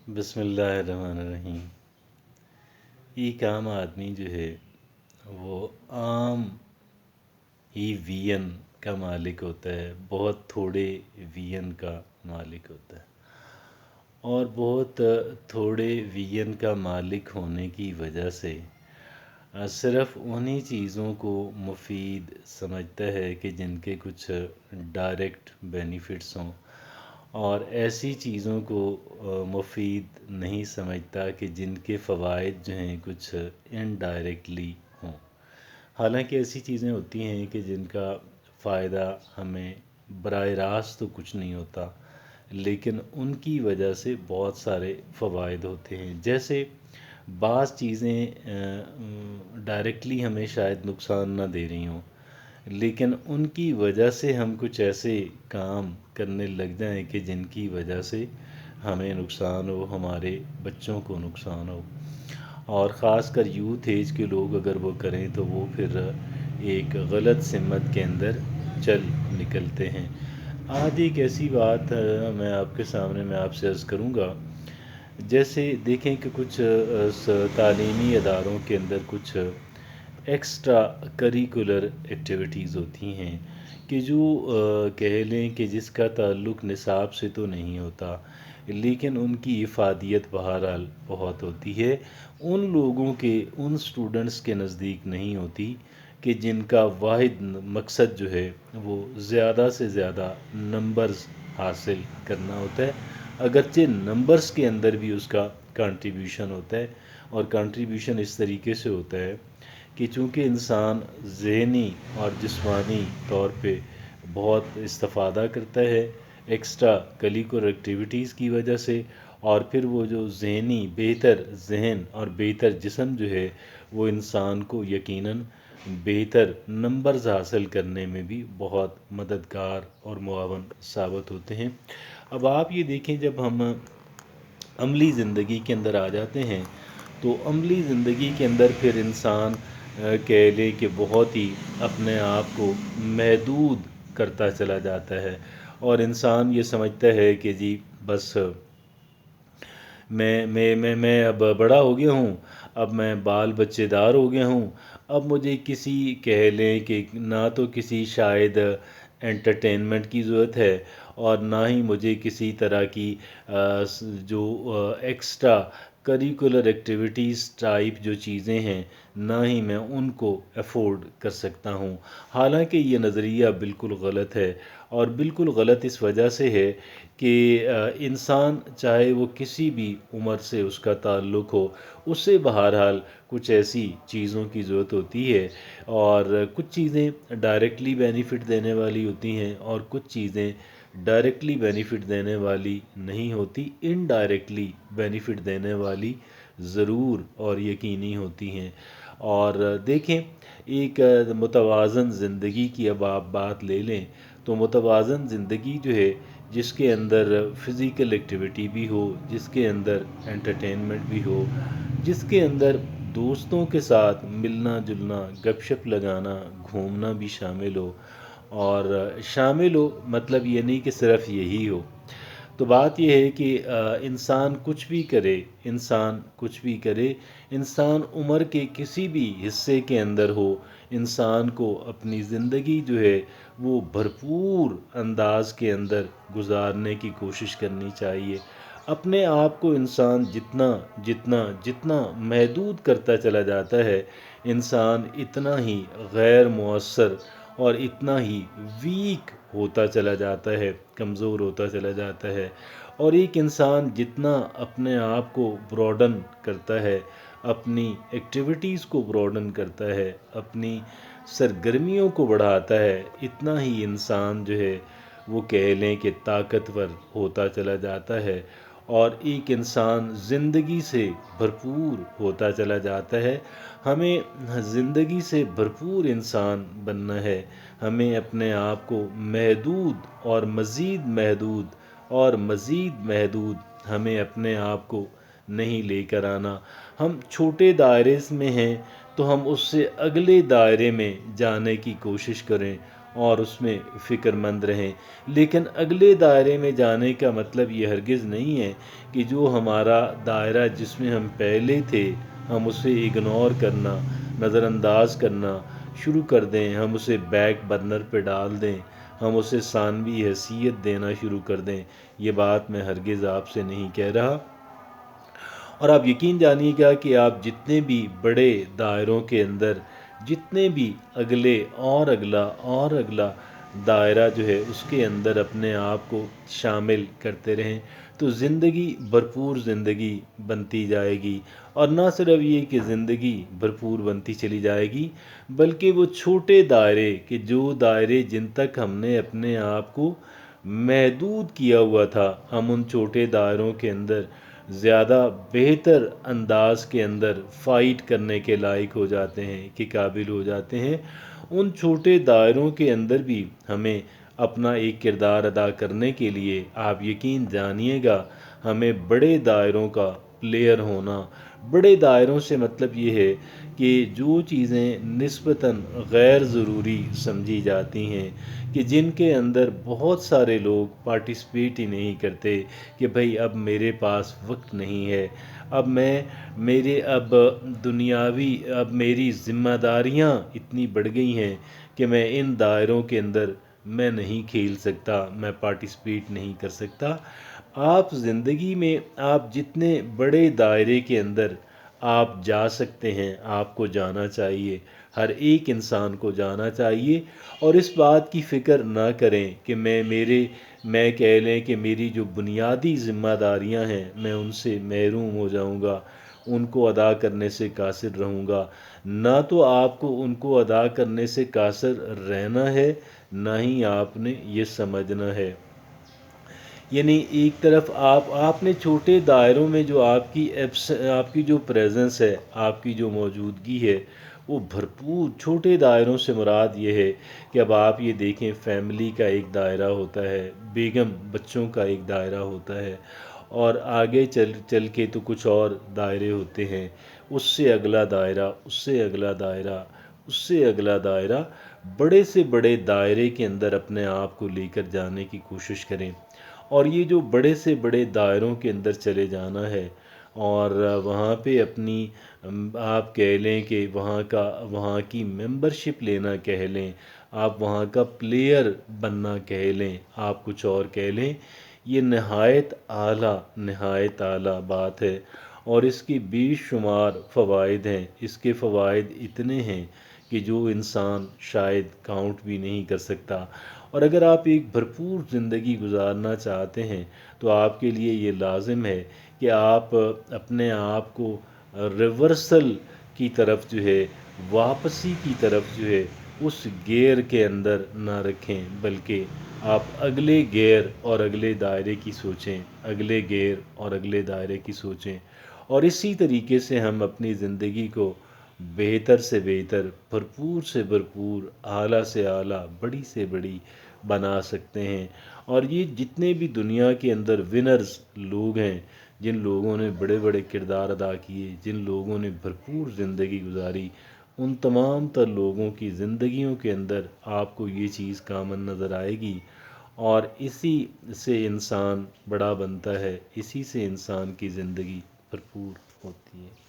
بسم اللہ الرحمن الرحیم۔ ایک عام آدمی جو ہے وہ عام ہی وی این کا مالک ہوتا ہے، بہت تھوڑے وی این کا مالک ہوتا ہے، اور بہت تھوڑے وی این کا مالک ہونے کی وجہ سے صرف انہی چیزوں کو مفید سمجھتا ہے کہ جن کے کچھ ڈائریکٹ بینیفٹس ہوں، اور ایسی چیزوں کو مفید نہیں سمجھتا کہ جن کے فوائد جو ہیں کچھ انڈائریکٹلی ہوں۔ حالانکہ ایسی چیزیں ہوتی ہیں کہ جن کا فائدہ ہمیں براہ راست تو کچھ نہیں ہوتا، لیکن ان کی وجہ سے بہت سارے فوائد ہوتے ہیں۔ جیسے بعض چیزیں ڈائریکٹلی ہمیں شاید نقصان نہ دے رہی ہوں، لیکن ان کی وجہ سے ہم کچھ ایسے کام کرنے لگ جائیں کہ جن کی وجہ سے ہمیں نقصان ہو، ہمارے بچوں کو نقصان ہو، اور خاص کر یوتھ ایج کے لوگ اگر وہ کریں تو وہ پھر ایک غلط سمت کے اندر چل نکلتے ہیں۔ آج ایک ایسی بات میں آپ کے سامنے میں آپ سے عرض کروں گا۔ جیسے دیکھیں کہ کچھ تعلیمی اداروں کے اندر کچھ ایکسٹرا کریکولر ایکٹیویٹیز ہوتی ہیں کہ جو کہہ لیں کہ جس کا تعلق نصاب سے تو نہیں ہوتا، لیکن ان کی افادیت بہرحال بہت ہوتی ہے۔ ان لوگوں کے، ان سٹوڈنٹس کے نزدیک نہیں ہوتی کہ جن کا واحد مقصد جو ہے وہ زیادہ سے زیادہ نمبرز حاصل کرنا ہوتا ہے، اگرچہ نمبرز کے اندر بھی اس کا کنٹریبیوشن ہوتا ہے، اور کنٹریبیوشن اس طریقے سے ہوتا ہے کہ چونکہ انسان ذہنی اور جسمانی طور پہ بہت استفادہ کرتا ہے ایکسٹرا کلیکولر ایکٹیویٹیز کی وجہ سے، اور پھر وہ جو ذہنی بہتر ذہن اور بہتر جسم جو ہے وہ انسان کو یقیناً بہتر نمبرز حاصل کرنے میں بھی بہت مددگار اور معاون ثابت ہوتے ہیں۔ اب آپ یہ دیکھیں، جب ہم عملی زندگی کے اندر آ جاتے ہیں تو عملی زندگی کے اندر پھر انسان کہہ لے کہ بہت ہی اپنے آپ کو محدود کرتا چلا جاتا ہے، اور انسان یہ سمجھتا ہے کہ جی بس میں اب بڑا ہو گیا ہوں، اب میں بال بچے دار ہو گیا ہوں، اب مجھے کسی کہہ لیں کہ نہ تو کسی شاید انٹرٹینمنٹ کی ضرورت ہے، اور نہ ہی مجھے کسی طرح کی جو ایکسٹرا کریکولر ایکٹیویٹیز ٹائپ جو چیزیں ہیں، نہ ہی میں ان کو افورڈ کر سکتا ہوں۔ حالانکہ یہ نظریہ بالکل غلط ہے، اور بالکل غلط اس وجہ سے ہے کہ انسان چاہے وہ کسی بھی عمر سے اس کا تعلق ہو، اس سے بہرحال کچھ ایسی چیزوں کی ضرورت ہوتی ہے، اور کچھ چیزیں ڈائریکٹلی بینیفٹ دینے والی ہوتی ہیں اور کچھ چیزیں ڈائریکٹلی بینیفٹ دینے والی نہیں ہوتی، انڈائریکٹلی بینیفٹ دینے والی ضرور اور یقینی ہوتی ہیں۔ اور دیکھیں، ایک متوازن زندگی کی اب آپ بات لے لیں تو متوازن زندگی جو ہے جس کے اندر فزیکل ایکٹیویٹی بھی ہو، جس کے اندر انٹرٹینمنٹ بھی ہو، جس کے اندر دوستوں کے ساتھ ملنا جلنا، گپ شپ لگانا، گھومنا بھی شامل ہو، اور شامل ہو مطلب یہ نہیں کہ صرف یہی ہو۔ تو بات یہ ہے کہ انسان کچھ بھی کرے، انسان کچھ بھی کرے، انسان عمر کے کسی بھی حصے کے اندر ہو، انسان کو اپنی زندگی جو ہے وہ بھرپور انداز کے اندر گزارنے کی کوشش کرنی چاہیے۔ اپنے آپ کو انسان جتنا جتنا جتنا محدود کرتا چلا جاتا ہے، انسان اتنا ہی غیر مؤثر اور اتنا ہی ویک ہوتا چلا جاتا ہے، کمزور ہوتا چلا جاتا ہے۔ اور ایک انسان جتنا اپنے آپ کو براڈن کرتا ہے، اپنی ایکٹیویٹیز کو براڈن کرتا ہے، اپنی سرگرمیوں کو بڑھاتا ہے، اتنا ہی انسان جو ہے وہ کہہ لیں کہ طاقتور ہوتا چلا جاتا ہے، اور ایک انسان زندگی سے بھرپور ہوتا چلا جاتا ہے۔ ہمیں زندگی سے بھرپور انسان بننا ہے، ہمیں اپنے آپ کو محدود اور مزید محدود اور مزید محدود ہمیں اپنے آپ کو نہیں لے کر آنا۔ ہم چھوٹے دائرے میں ہیں تو ہم اس سے اگلے دائرے میں جانے کی کوشش کریں، اور اس میں فکر مند رہیں، لیکن اگلے دائرے میں جانے کا مطلب یہ ہرگز نہیں ہے کہ جو ہمارا دائرہ جس میں ہم پہلے تھے ہم اسے اگنور کرنا، نظر انداز کرنا شروع کر دیں، ہم اسے بیک برنر پہ ڈال دیں، ہم اسے ثانوی حیثیت دینا شروع کر دیں۔ یہ بات میں ہرگز آپ سے نہیں کہہ رہا۔ اور آپ یقین جانیے گا کہ آپ جتنے بھی بڑے دائروں کے اندر جتنے بھی اگلے اور اگلا اور اگلا دائرہ جو ہے اس کے اندر اپنے آپ کو شامل کرتے رہیں تو زندگی بھرپور زندگی بنتی جائے گی۔ اور نہ صرف یہ کہ زندگی بھرپور بنتی چلی جائے گی، بلکہ وہ چھوٹے دائرے کہ جو دائرے جن تک ہم نے اپنے آپ کو محدود کیا ہوا تھا، ہم ان چھوٹے دائروں کے اندر زیادہ بہتر انداز کے اندر فائٹ کرنے کے لائق ہو جاتے ہیں، کہ قابل ہو جاتے ہیں۔ ان چھوٹے دائروں کے اندر بھی ہمیں اپنا ایک کردار ادا کرنے کے لیے آپ یقین جانیے گا ہمیں بڑے دائروں کا پلیئر ہونا۔ بڑے دائروں سے مطلب یہ ہے کہ جو چیزیں نسبتاً غیر ضروری سمجھی جاتی ہیں، کہ جن کے اندر بہت سارے لوگ پارٹیسپیٹ ہی نہیں کرتے، کہ بھئی اب میرے پاس وقت نہیں ہے، اب میری ذمہ داریاں اتنی بڑھ گئی ہیں کہ میں ان دائروں کے اندر میں نہیں کھیل سکتا، میں پارٹیسپیٹ نہیں کر سکتا۔ آپ زندگی میں آپ جتنے بڑے دائرے کے اندر آپ جا سکتے ہیں آپ کو جانا چاہیے، ہر ایک انسان کو جانا چاہیے، اور اس بات کی فکر نہ کریں کہ میں کہہ لیں کہ میری جو بنیادی ذمہ داریاں ہیں میں ان سے محروم ہو جاؤں گا، ان کو ادا کرنے سے قاصر رہوں گا۔ نہ تو آپ کو ان کو ادا کرنے سے قاصر رہنا ہے، نہ ہی آپ نے یہ سمجھنا ہے۔ یعنی ایک طرف آپ نے چھوٹے دائروں میں جو آپ کی جو پریزنس ہے، آپ کی جو موجودگی ہے وہ بھرپور چھوٹے دائروں سے مراد یہ ہے کہ اب آپ یہ دیکھیں فیملی کا ایک دائرہ ہوتا ہے، بیگم بچوں کا ایک دائرہ ہوتا ہے، اور آگے چل کے تو کچھ اور دائرے ہوتے ہیں، اس سے اگلا دائرہ، اس سے اگلا دائرہ، اس سے اگلا دائرہ، بڑے سے بڑے دائرے کے اندر اپنے آپ کو لے کر جانے کی کوشش کریں۔ اور یہ جو بڑے سے بڑے دائروں کے اندر چلے جانا ہے اور وہاں پہ اپنی آپ کہہ لیں کہ وہاں کی ممبرشپ لینا کہہ لیں، آپ وہاں کا پلیئر بننا کہہ لیں، آپ کچھ اور کہہ لیں، یہ نہایت اعلیٰ بات ہے، اور اس کی بے شمار فوائد ہیں۔ اس کے فوائد اتنے ہیں کہ جو انسان شاید کاؤنٹ بھی نہیں کر سکتا۔ اور اگر آپ ایک بھرپور زندگی گزارنا چاہتے ہیں تو آپ کے لیے یہ لازم ہے کہ آپ اپنے آپ کو ریورسل کی طرف جو ہے، واپسی کی طرف جو ہے، اس گیئر کے اندر نہ رکھیں، بلکہ آپ اگلے گیئر اور اگلے دائرے کی سوچیں، اگلے گیئر اور اگلے دائرے کی سوچیں، اور اسی طریقے سے ہم اپنی زندگی کو بہتر سے بہتر، بھرپور سے بھرپور، اعلیٰ سے اعلیٰ، بڑی سے بڑی بنا سکتے ہیں۔ اور یہ جتنے بھی دنیا کے اندر ونرز لوگ ہیں، جن لوگوں نے بڑے بڑے کردار ادا کیے، جن لوگوں نے بھرپور زندگی گزاری، ان تمام تر لوگوں کی زندگیوں کے اندر آپ کو یہ چیز کامن نظر آئے گی، اور اسی سے انسان بڑا بنتا ہے، اسی سے انسان کی زندگی بھرپور ہوتی ہے۔